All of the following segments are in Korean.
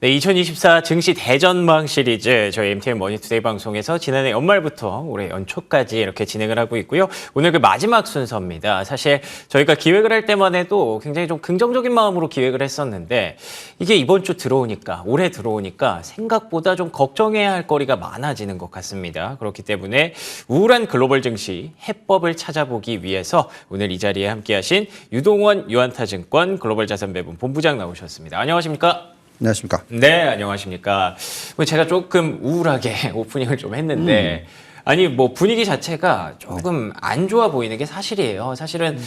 네, 2024 증시 대전망 시리즈 저희 MTN 머니투데이 방송에서 지난해 연말부터 올해 연초까지 이렇게 진행을 하고 있고요. 오늘 그 마지막 순서입니다. 사실 저희가 기획을 할 때만 해도 굉장히 좀 긍정적인 마음으로 기획을 했었는데 이게 이번 주 들어오니까, 올해 들어오니까 생각보다 좀 걱정해야 할 거리가 많아지는 것 같습니다. 그렇기 때문에 우울한 글로벌 증시 해법을 찾아보기 위해서 오늘 이 자리에 함께하신 유동원 유한타증권 글로벌 자산 배분 본부장 나오셨습니다. 안녕하십니까? 안녕하십니까? 네, 안녕하십니까. 제가 조금 우울하게 오프닝을 좀 했는데, 아니, 뭐 분위기 자체가 조금 안 좋아 보이는 게 사실이에요. 사실은,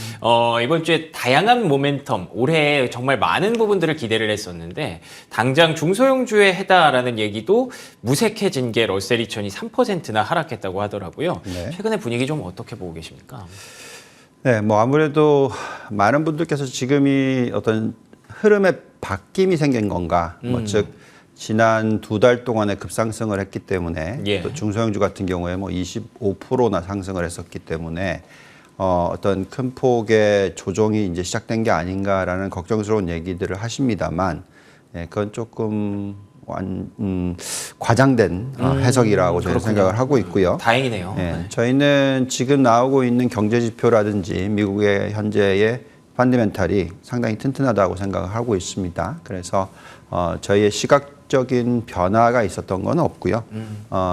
이번 주에 다양한 모멘텀, 올해 정말 많은 부분들을 기대를 했었는데, 당장 중소형주에 해다라는 얘기도 무색해진 게 러셀 2000이 3%나 하락했다고 하더라고요. 네. 최근에 분위기 좀 어떻게 보고 계십니까? 네, 뭐 아무래도 많은 분들께서 지금이 어떤 흐름의 바뀜이 생긴 건가, 즉 지난 2달 동안에 급상승을 했기 때문에 또 중소형주 같은 경우에 뭐 25%나 상승을 했었기 때문에 어떤 큰 폭의 조정이 이제 시작된 게 아닌가라는 걱정스러운 얘기들을 하십니다만, 그건 조금 과장된 해석이라고 저는 생각을 하고 있고요. 다행이네요. 네, 저희는 지금 나오고 있는 경제 지표라든지 미국의 현재의 펀더멘탈이 상당히 튼튼하다고 생각을 하고 있습니다. 그래서 저희의 시각적인 변화가 있었던 건 없고요.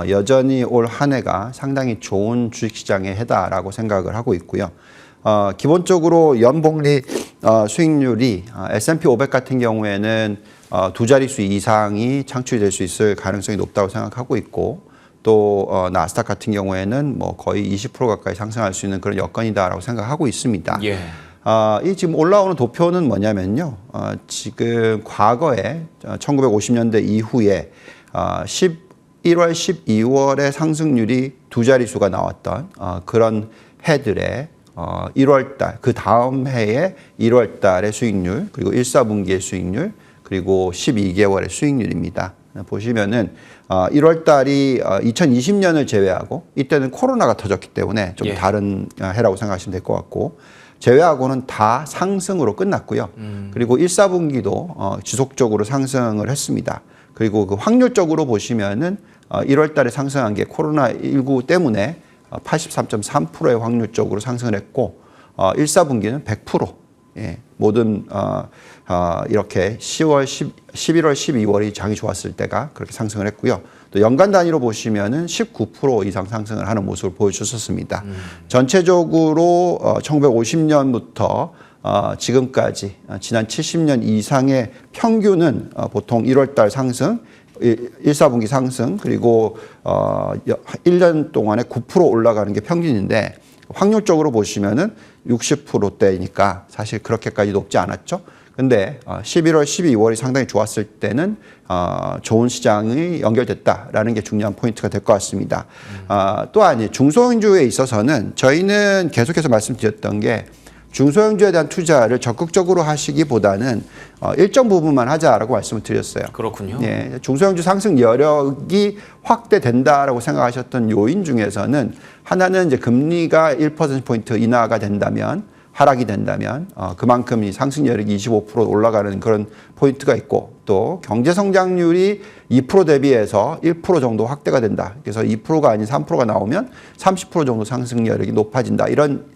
여전히 올 한 해가 상당히 좋은 주식시장의 해다라고 생각을 하고 있고요. 기본적으로 연복리 수익률이 S&P 500 같은 경우에는 두 자릿수 이상이 창출이 될 수 있을 가능성이 높다고 생각하고 있고, 또 나스닥 같은 경우에는 뭐 거의 20% 가까이 상승할 수 있는 그런 여건이다라고 생각하고 있습니다. 예. 이 지금 올라오는 도표는 뭐냐면요. 지금 과거에 1950년대 이후에 11월, 12월에 상승률이 두 자릿수가 나왔던 그런 해들의 1월 달, 그 다음 해의 1월 달의 수익률, 그리고 1, 4분기의 수익률, 그리고 12개월의 수익률입니다. 보시면은 1월 달이 2020년을 제외하고, 이때는 코로나가 터졌기 때문에 좀 다른 해라고 생각하시면 될 것 같고, 제외하고는 다 상승으로 끝났고요. 그리고 1, 4분기도 지속적으로 상승을 했습니다. 그리고 그 확률적으로 보시면은 1월 달에 상승한 게 코로나19 때문에 83.3%의 확률적으로 상승을 했고, 1, 4분기는 100%. 모든 이렇게 10월, 11월, 12월이 장이 좋았을 때가 그렇게 상승을 했고요. 또 연간 단위로 보시면은 19% 이상 상승을 하는 모습을 보여주셨습니다. 전체적으로 1950년부터 지금까지 지난 70년 이상의 평균은 보통 1월 달 상승, 1, 4분기 상승, 그리고 1년 동안에 9% 올라가는 게 평균인데, 확률적으로 보시면은 60%대니까 사실 그렇게까지 높지 않았죠. 근데 11월, 12월이 상당히 좋았을 때는 좋은 시장이 연결됐다라는 게 중요한 포인트가 될 것 같습니다. 또한 중소형주에 있어서는 저희는 계속해서 말씀드렸던 게, 중소형주에 대한 투자를 적극적으로 하시기보다는 일정 부분만 하자라고 말씀을 드렸어요. 그렇군요. 예, 중소형주 상승 여력이 확대된다라고 생각하셨던 요인 중에서는 하나는 이제 금리가 1%포인트 인하가 된다면, 하락이 된다면 그만큼 이 상승 여력이 25% 올라가는 그런 포인트가 있고, 또 경제 성장률이 2% 대비해서 1% 정도 확대가 된다. 그래서 2%가 아닌 3%가 나오면 30% 정도 상승 여력이 높아진다. 이런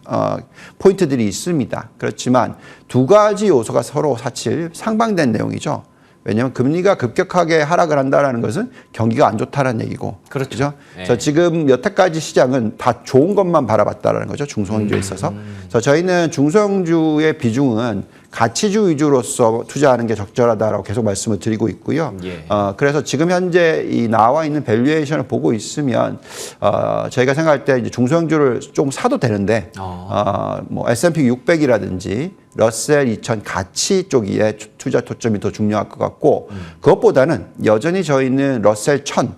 포인트들이 있습니다. 그렇지만 두 가지 요소가 서로 사실 상반된 내용이죠. 왜냐하면 금리가 급격하게 하락을 한다는 것은 경기가 안 좋다는 얘기고. 그렇죠. 네. 그래서 지금 여태까지 시장은 다 좋은 것만 바라봤다는 거죠. 중소형주에 있어서. 그래서 저희는 중소형주의 비중은 가치주 위주로서 투자하는 게 적절하다라고 계속 말씀을 드리고 있고요. 그래서 지금 현재 이 나와 있는 밸류에이션을 보고 있으면 저희가 생각할 때 이제 중소형주를 좀 사도 되는데, 뭐 S&P 600이라든지 러셀 2000 가치 쪽에 투자 초점이 더 중요할 것 같고, 그것보다는 여전히 저희는 러셀 1000,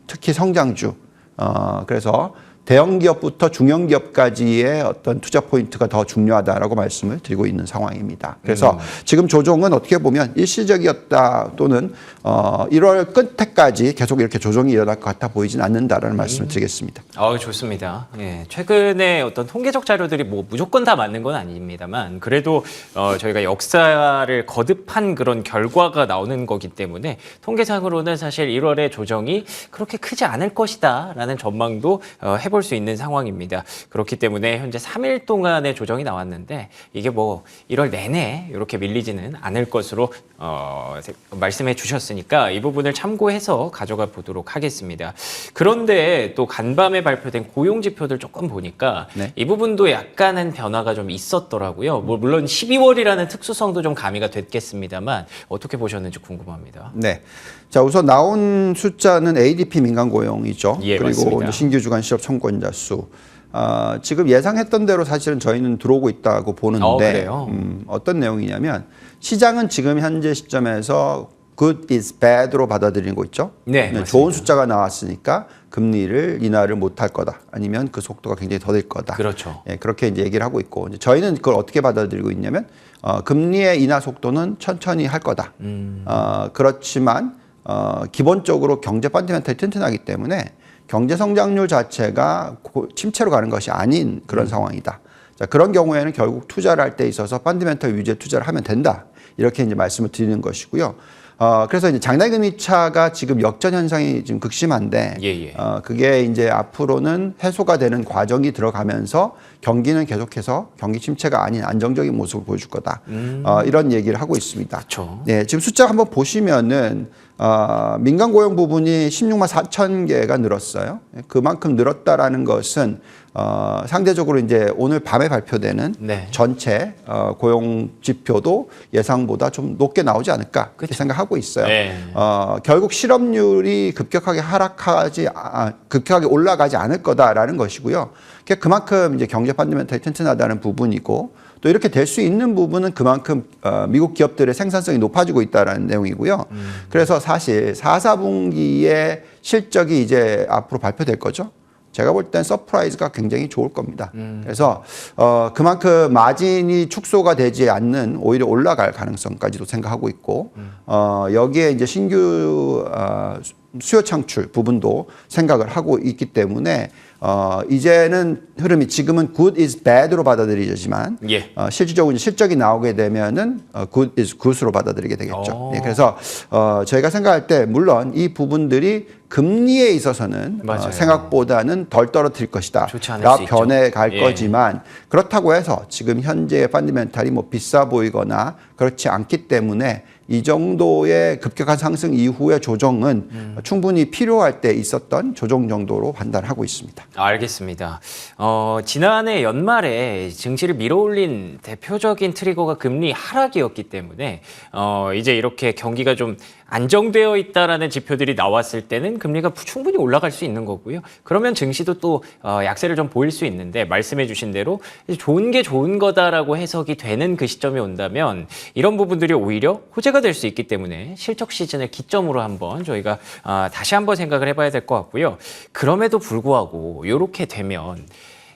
특히 성장주, 그래서 대형 기업부터 중형 기업까지의 어떤 투자 포인트가 더 중요하다라고 말씀을 드리고 있는 상황입니다. 그래서 지금 조정은 어떻게 보면 일시적이었다 또는 1월 끝에까지 계속 이렇게 조정이 일어날 것 같아 보이진 않는다라는 말씀을 드리겠습니다. 좋습니다. 예, 최근에 어떤 통계적 자료들이 뭐 무조건 다 맞는 건 아닙니다만 그래도 저희가 역사를 거듭한 그런 결과가 나오는 거기 때문에 통계상으로는 사실 1월에 조정이 그렇게 크지 않을 것이다라는 전망도 해볼 수 있는 상황입니다. 그렇기 때문에 현재 3일 동안의 조정이 나왔는데 이게 뭐 1월 내내 이렇게 밀리지는 않을 것으로 말씀해 주셨으니까 이 부분을 참고해서 가져가 보도록 하겠습니다. 그런데 또 간밤에 발표된 고용 지표들 조금 보니까 네. 이 부분도 약간은 변화가 좀 있었더라고요. 뭐 물론 12월이라는 특수성도 좀 가미가 됐겠습니다만 어떻게 보셨는지 궁금합니다. 네. 자, 우선 나온 숫자는 ADP 민간 고용이죠. 예, 그리고 맞습니다. 이제 신규 주간 실업 청구자 수. 지금 예상했던 대로 사실은 저희는 들어오고 있다고 보는데 그래요? 어떤 내용이냐면 시장은 지금 현재 시점에서 good is bad로 받아들이고 있죠. 네, 좋은 맞습니다. 숫자가 나왔으니까 금리를 인하를 못할 거다. 아니면 그 속도가 굉장히 더딜 거다. 그렇죠. 예, 그렇게 이제 얘기를 하고 있고 이제 저희는 그걸 어떻게 받아들이고 있냐면 금리의 인하 속도는 천천히 할 거다. 그렇지만 기본적으로 경제 펀더멘털이 튼튼하기 때문에 경제 성장률 자체가 침체로 가는 것이 아닌 그런 상황이다. 자, 그런 경우에는 결국 투자를 할 때 있어서 펀더멘털 위주의 투자를 하면 된다. 이렇게 이제 말씀을 드리는 것이고요. 그래서 이제 장단금리 차가 지금 역전 현상이 지금 극심한데, 예. 그게 이제 앞으로는 해소가 되는 과정이 들어가면서 경기는 계속해서 경기 침체가 아닌 안정적인 모습을 보여줄 거다. 이런 얘기를 하고 있습니다. 그렇죠. 네, 지금 숫자 한번 보시면은 민간 고용 부분이 16만 4천 개가 늘었어요. 그만큼 늘었다라는 것은 상대적으로 이제 오늘 밤에 발표되는 네. 전체 고용 지표도 예상보다 좀 높게 나오지 않을까 그렇게 생각하고 있어요. 네. 결국 실업률이 급격하게 급격하게 올라가지 않을 거다라는 것이고요. 그만큼 이제 경제 펀더멘털이 튼튼하다는 부분이고 또 이렇게 될 수 있는 부분은 그만큼 미국 기업들의 생산성이 높아지고 있다라는 내용이고요. 그래서 사실 4, 4분기의 실적이 이제 앞으로 발표될 거죠. 제가 볼 땐 서프라이즈가 굉장히 좋을 겁니다. 그래서 그만큼 마진이 축소가 되지 않는 오히려 올라갈 가능성까지도 생각하고 있고 여기에 이제 신규 수요 창출 부분도 생각을 하고 있기 때문에 이제는 흐름이 지금은 good is bad로 받아들이지만 예. 실질적으로 실적이 나오게 되면은 good is good으로 받아들이게 되겠죠. 예, 그래서 저희가 생각할 때 물론 이 부분들이 금리에 있어서는 맞아요. 생각보다는 덜 떨어뜨릴 것이다. 좋지 않을 라 수 있죠. 변해갈 예. 거지만 그렇다고 해서 지금 현재의 펀더멘털이 뭐 비싸 보이거나 그렇지 않기 때문에 이 정도의 급격한 상승 이후의 조정은 충분히 필요할 때 있었던 조정 정도로 판단하고 있습니다. 알겠습니다. 지난해 연말에 증시를 밀어올린 대표적인 트리거가 금리 하락이었기 때문에 이제 이렇게 경기가 좀 안정되어 있다라는 지표들이 나왔을 때는 금리가 충분히 올라갈 수 있는 거고요. 그러면 증시도 또 약세를 좀 보일 수 있는데 말씀해 주신 대로 좋은 게 좋은 거다라고 해석이 되는 그 시점이 온다면 이런 부분들이 오히려 호재가 될 수 있기 때문에 실적 시즌을 기점으로 한번 저희가 다시 한번 생각을 해봐야 될 것 같고요. 그럼에도 불구하고 이렇게 되면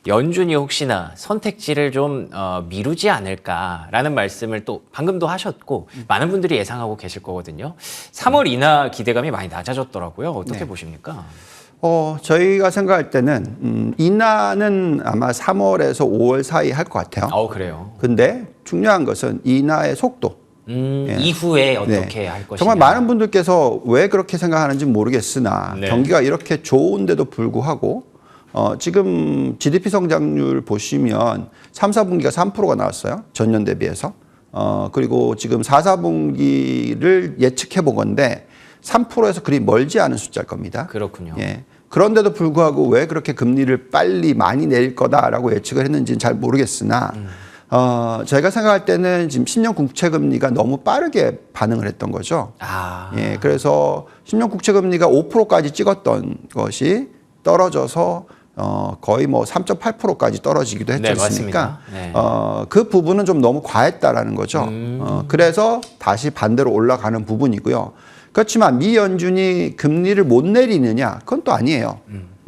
연준이 혹시나 선택지를 좀 미루지 않을까라는 말씀을 또 방금도 하셨고 많은 분들이 예상하고 계실 거거든요. 3월 인하 기대감이 많이 낮아졌더라고요. 어떻게 네. 보십니까? 저희가 생각할 때는 인하는 아마 3월에서 5월 사이 할 것 같아요. 그래요. 근데 중요한 것은 인하의 속도. 예. 이후에 어떻게 네. 할 것이냐. 정말 많은 분들께서 왜 그렇게 생각하는지 모르겠으나 네. 경기가 이렇게 좋은데도 불구하고 지금 GDP 성장률 보시면 3, 4분기가 3%가 나왔어요. 전년 대비해서. 그리고 지금 4, 4분기를 예측해 보건데 3%에서 그리 멀지 않은 숫자일 겁니다. 그렇군요. 예. 그런데도 불구하고 왜 그렇게 금리를 빨리 많이 내릴 거다라고 예측을 했는지는 잘 모르겠으나 저희가 생각할 때는 지금 10년 국채 금리가 너무 빠르게 반응을 했던 거죠. 예, 그래서 10년 국채 금리가 5%까지 찍었던 것이 떨어져서 거의 뭐 3.8%까지 떨어지기도 했지 않습니까? 네. 그 부분은 좀 너무 과했다라는 거죠. 그래서 다시 반대로 올라가는 부분이고요. 그렇지만 미 연준이 금리를 못 내리느냐? 그건 또 아니에요.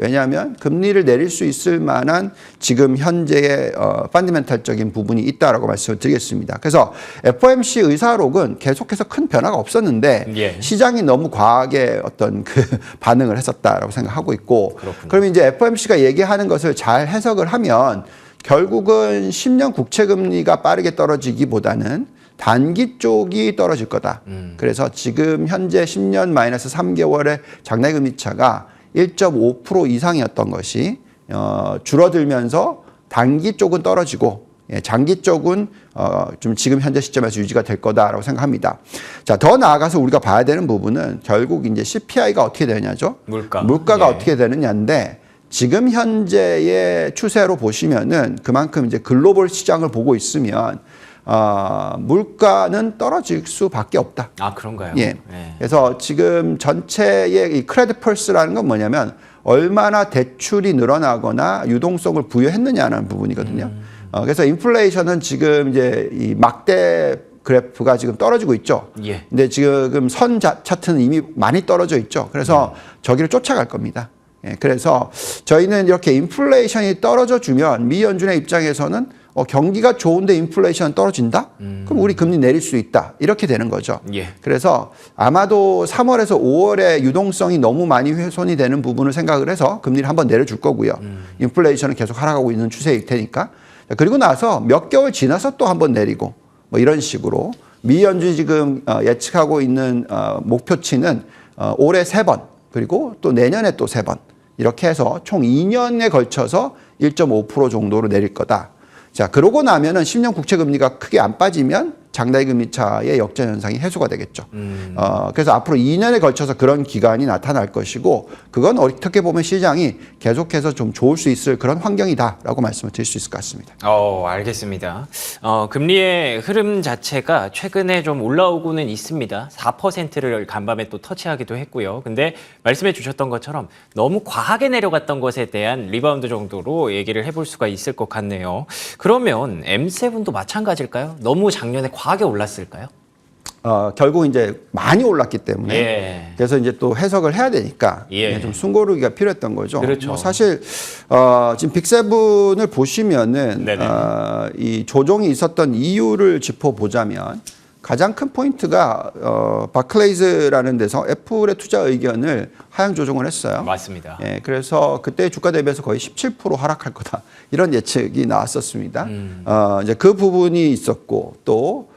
왜냐하면 금리를 내릴 수 있을 만한 지금 현재의 펀더멘탈적인 부분이 있다라고 말씀을 드리겠습니다. 그래서 FOMC 의사록은 계속해서 큰 변화가 없었는데 예. 시장이 너무 과하게 어떤 그 반응을 했었다라고 생각하고 있고 그렇군요. 그러면 이제 FOMC가 얘기하는 것을 잘 해석을 하면 결국은 10년 국채 금리가 빠르게 떨어지기보다는 단기 쪽이 떨어질 거다. 그래서 지금 현재 10년 마이너스 3개월의 장내 금리 차가 1.5% 이상이었던 것이 줄어들면서 단기 쪽은 떨어지고 장기 쪽은 좀 지금 현재 시점에서 유지가 될 거다라고 생각합니다. 자, 더 나아가서 우리가 봐야 되는 부분은 결국 이제 CPI가 어떻게 되느냐죠. 물가가 예. 어떻게 되느냐인데 지금 현재의 추세로 보시면은 그만큼 이제 글로벌 시장을 보고 있으면 물가는 떨어질 수밖에 없다. 아, 그런가요? 예. 그래서 지금 전체의 이 크레딧 펄스라는 건 뭐냐면 얼마나 대출이 늘어나거나 유동성을 부여했느냐는 부분이거든요. 그래서 인플레이션은 지금 이제 이 막대 그래프가 지금 떨어지고 있죠. 예. 근데 지금 선 차트는 이미 많이 떨어져 있죠. 그래서 저기를 쫓아갈 겁니다. 예, 그래서 저희는 이렇게 인플레이션이 떨어져 주면 미 연준의 입장에서는 경기가 좋은데 인플레이션 떨어진다? 그럼 우리 금리 내릴 수 있다. 이렇게 되는 거죠. 예. 그래서 아마도 3월에서 5월에 유동성이 너무 많이 훼손이 되는 부분을 생각을 해서 금리를 한번 내려줄 거고요. 인플레이션은 계속 하락하고 있는 추세일 테니까. 그리고 나서 몇 개월 지나서 또 한번 내리고 뭐 이런 식으로 미 연준이 지금 예측하고 있는 목표치는 올해 3번 그리고 또 내년에 또 3번 이렇게 해서 총 2년에 걸쳐서 1.5% 정도로 내릴 거다. 자, 그러고 나면은 10년 국채 금리가 크게 안 빠지면 장다이 금리 차의 역전 현상이 해소가 되겠죠. 그래서 앞으로 2년에 걸쳐서 그런 기간이 나타날 것이고 그건 어떻게 보면 시장이 계속해서 좀 좋을 수 있을 그런 환경이다라고 말씀을 드릴 수 있을 것 같습니다. 알겠습니다. 금리의 흐름 자체가 최근에 좀 올라오고는 있습니다. 4%를 간밤에 또 터치하기도 했고요. 근데 말씀해 주셨던 것처럼 너무 과하게 내려갔던 것에 대한 리바운드 정도로 얘기를 해볼 수가 있을 것 같네요. 그러면 M7도 마찬가지일까요? 너무 작년에 과하게 올랐을까요? 결국 이제 많이 올랐기 때문에 예. 그래서 이제 또 해석을 해야 되니까 예. 좀 숨고르기가 필요했던 거죠. 그렇죠. 뭐 사실 지금 빅세븐을 보시면은 이 조정이 있었던 이유를 짚어보자면 가장 큰 포인트가 바클레이즈라는 데서 애플의 투자 의견을 하향 조정을 했어요. 맞습니다. 예, 그래서 그때 주가 대비해서 거의 17% 하락할 거다 이런 예측이 나왔었습니다. 이제 그 부분이 있었고 또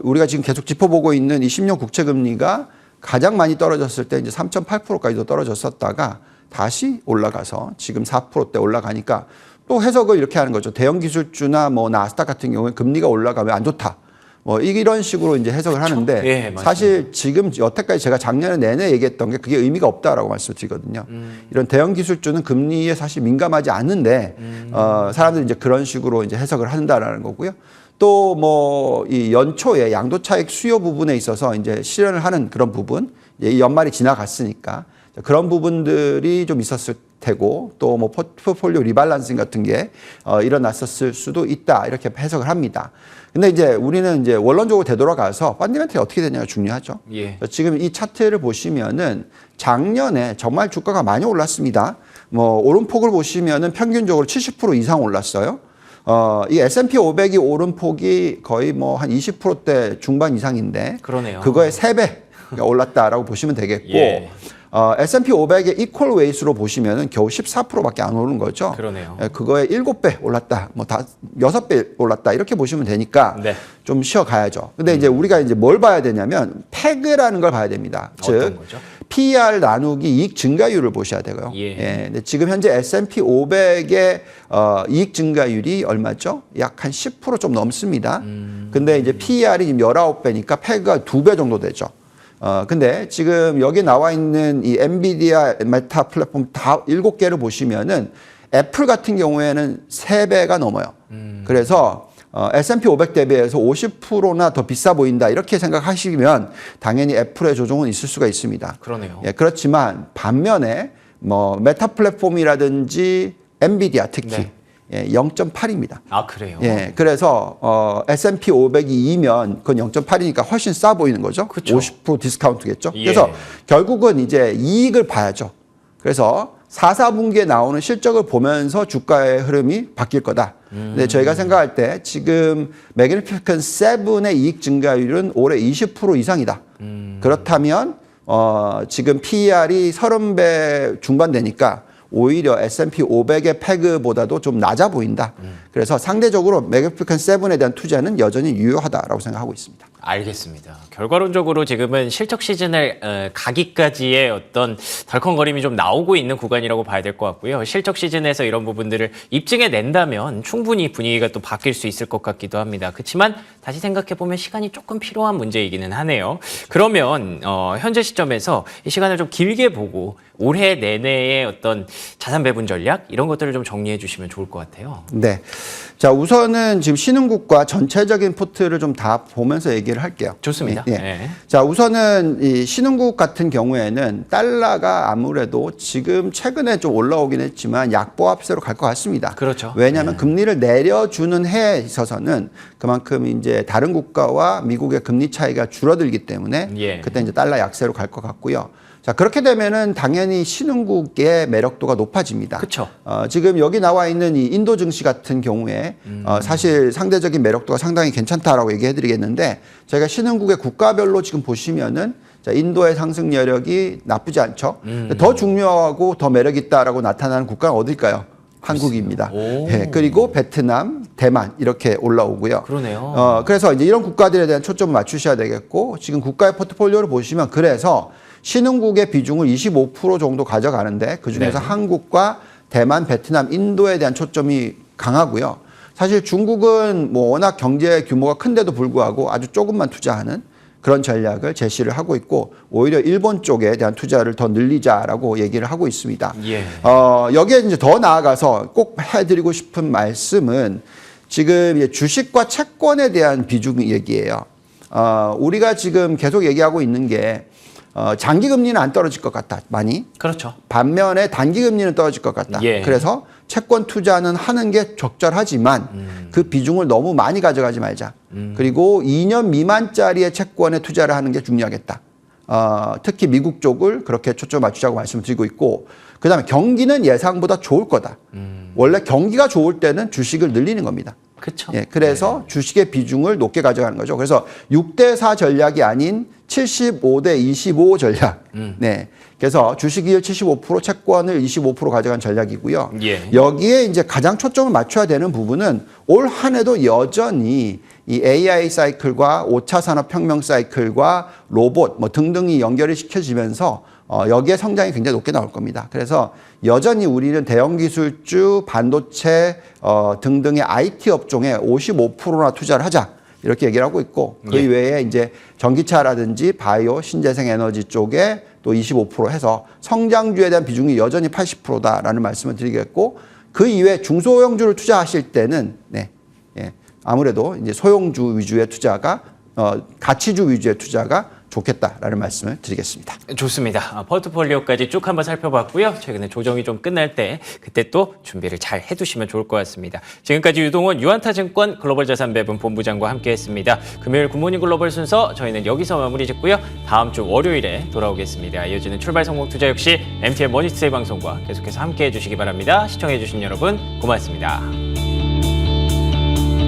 우리가 지금 계속 짚어보고 있는 이 10년 국채 금리가 가장 많이 떨어졌을 때 이제 3.8%까지도 떨어졌었다가 다시 올라가서 지금 4%대 올라가니까 또 해석을 이렇게 하는 거죠. 대형 기술주나 뭐 나스닥 같은 경우에 금리가 올라가면 안 좋다. 뭐 이런 식으로 이제 해석을 하는데 예, 사실 지금 여태까지 제가 작년에 내내 얘기했던 게 그게 의미가 없다라고 말씀드리거든요. 이런 대형 기술주는 금리에 사실 민감하지 않는데 사람들이 이제 그런 식으로 이제 해석을 한다라는 거고요. 또 뭐 이 연초에 양도 차익 수요 부분에 있어서 이제 실현을 하는 그런 부분, 이 연말이 지나갔으니까 그런 부분들이 좀 있었을 테고 또 뭐 포트폴리오 리밸런싱 같은 게 일어났었을 수도 있다 이렇게 해석을 합니다. 근데 이제 우리는 이제 원론적으로 되돌아가서 펀더멘털이 어떻게 되냐가 중요하죠. 예. 지금 이 차트를 보시면은 작년에 정말 주가가 많이 올랐습니다. 뭐 오름폭을 보시면은 평균적으로 70% 이상 올랐어요. 이 S&P 500이 오른 폭이 거의 뭐 한 20%대 중반 이상인데 그러네요. 그거의 3배 올랐다라고 보시면 되겠고 예. S&P 500의 이퀄 웨이스로 보시면은 겨우 14%밖에 안 오른 거죠. 그러네요. 그거에 7배 올랐다, 뭐 다 6배 올랐다 이렇게 보시면 되니까 네. 좀 쉬어가야죠. 근데 이제 우리가 이제 뭘 봐야 되냐면 PEG라는 걸 봐야 됩니다. 어떤 즉 거죠? PER 나누기 이익 증가율을 보셔야 되고요. 예. 근데 지금 현재 S&P 500의 이익 증가율이 얼마죠? 약 한 10% 좀 넘습니다. 근데 이제 PER이 지금 19배니까 PEG가 2배 정도 되죠. 근데 지금 여기 나와 있는 이 엔비디아, 메타 플랫폼 다 7개를 보시면은 애플 같은 경우에는 3배가 넘어요. 그래서 S&P 500 대비해서 50%나 더 비싸 보인다 이렇게 생각하시면 당연히 애플의 조정은 있을 수가 있습니다. 그러네요. 예, 그렇지만 반면에 뭐 메타 플랫폼이라든지 엔비디아 특히 네. 예, 0.8입니다. 아, 그래요? 예, 그래서 S&P 500이 2면 그건 0.8이니까 훨씬 싸 보이는 거죠. 그쵸. 50% 디스카운트겠죠. 예. 그래서 결국은 이제 이익을 봐야죠. 그래서 4, 4분기에 나오는 실적을 보면서 주가의 흐름이 바뀔 거다. 근데 저희가 생각할 때 지금 매그니피컨 7의 이익 증가율은 올해 20% 이상이다. 그렇다면 지금 PER이 30배 중반 되니까 오히려 S&P 500의 패그보다도 좀 낮아 보인다. 그래서 상대적으로 매그니피컨 7에 대한 투자는 여전히 유효하다라고 생각하고 있습니다. 알겠습니다. 결과론적으로 지금은 실적 시즌을 가기까지의 어떤 덜컹거림이 좀 나오고 있는 구간이라고 봐야 될 것 같고요. 실적 시즌에서 이런 부분들을 입증해 낸다면 충분히 분위기가 또 바뀔 수 있을 것 같기도 합니다. 그렇지만 다시 생각해보면 시간이 조금 필요한 문제이기는 하네요. 그러면 현재 시점에서 이 시간을 좀 길게 보고 올해 내내의 어떤 자산 배분 전략 이런 것들을 좀 정리해 주시면 좋을 것 같아요. 네. 자, 우선은 지금 신흥국과 전체적인 포트를 좀 다 보면서 얘기를 할게요. 좋습니다. 예. 네. 자, 우선은 이 신흥국 같은 경우에는 달러가 아무래도 지금 최근에 좀 올라오긴 했지만 약보합세로 갈 것 같습니다. 그렇죠. 왜냐하면 네. 금리를 내려주는 해에 있어서는 그만큼 이제 다른 국가와 미국의 금리 차이가 줄어들기 때문에 예. 그때 이제 달러 약세로 갈 것 같고요. 자, 그렇게 되면은 당연히 신흥국의 매력도가 높아집니다. 그렇죠. 지금 여기 나와 있는 이 인도 증시 같은 경우에 사실 상대적인 매력도가 상당히 괜찮다라고 얘기해 드리겠는데 저희가 신흥국의 국가별로 지금 보시면은 자, 인도의 상승 여력이 나쁘지 않죠. 더 중요하고 더 매력 있다라고 나타나는 국가는 어딜까요? 한국입니다. 예, 그리고 베트남, 대만 이렇게 올라오고요. 그러네요. 그래서 이제 이런 국가들에 대한 초점을 맞추셔야 되겠고 지금 국가의 포트폴리오를 보시면 그래서 신흥국의 비중을 25% 정도 가져가는데 그중에서 네. 한국과 대만, 베트남, 인도에 대한 초점이 강하고요. 사실 중국은 뭐 워낙 경제 규모가 큰데도 불구하고 아주 조금만 투자하는 그런 전략을 제시를 하고 있고 오히려 일본 쪽에 대한 투자를 더 늘리자라고 얘기를 하고 있습니다. 예. 여기에 이제 더 나아가서 꼭 해드리고 싶은 말씀은 지금 이제 주식과 채권에 대한 비중 얘기예요. 우리가 지금 계속 얘기하고 있는 게 장기 금리는 안 떨어질 것 같다. 많이. 그렇죠. 반면에 단기 금리는 떨어질 것 같다. 예. 그래서 채권 투자는 하는 게 적절하지만 그 비중을 너무 많이 가져가지 말자. 그리고 2년 미만짜리의 채권에 투자를 하는 게 중요하겠다. 특히 미국 쪽을 그렇게 초점 맞추자고 말씀드리고 있고 그다음에 경기는 예상보다 좋을 거다. 원래 경기가 좋을 때는 주식을 늘리는 겁니다. 그렇죠. 예, 그래서 주식의 비중을 높게 가져가는 거죠. 그래서 6대4 전략이 아닌 75대25 전략. 네. 그래서 주식을 75%, 채권을 25% 가져간 전략이고요. 예. 여기에 이제 가장 초점을 맞춰야 되는 부분은 올 한 해도 여전히 이 AI 사이클과 5차 산업혁명 사이클과 로봇 뭐 등등이 연결이 시켜지면서 여기에 성장이 굉장히 높게 나올 겁니다. 그래서 여전히 우리는 대형 기술주, 반도체 등등의 IT 업종에 55%나 투자를 하자. 이렇게 얘기를 하고 있고 그 예. 이외에 이제 전기차라든지 바이오, 신재생 에너지 쪽에 또 25% 해서 성장주에 대한 비중이 여전히 80%다라는 말씀을 드리겠고 그 이외에 중소형주를 투자하실 때는 네, 예, 아무래도 이제 소형주 위주의 투자가 가치주 위주의 투자가 좋겠다라는 말씀을 드리겠습니다. 좋습니다. 포트폴리오까지 쭉 한번 살펴봤고요. 최근에 조정이 좀 끝날 때 그때 또 준비를 잘 해두시면 좋을 것 같습니다. 지금까지 유동원 유한타증권 글로벌자산 배분 본부장과 함께했습니다. 금요일 굿모닝 글로벌 순서 저희는 여기서 마무리 짓고요. 다음 주 월요일에 돌아오겠습니다. 이어지는 출발 성공 투자 역시 MTN 머니투데이 방송과 계속해서 함께해 주시기 바랍니다. 시청해 주신 여러분 고맙습니다.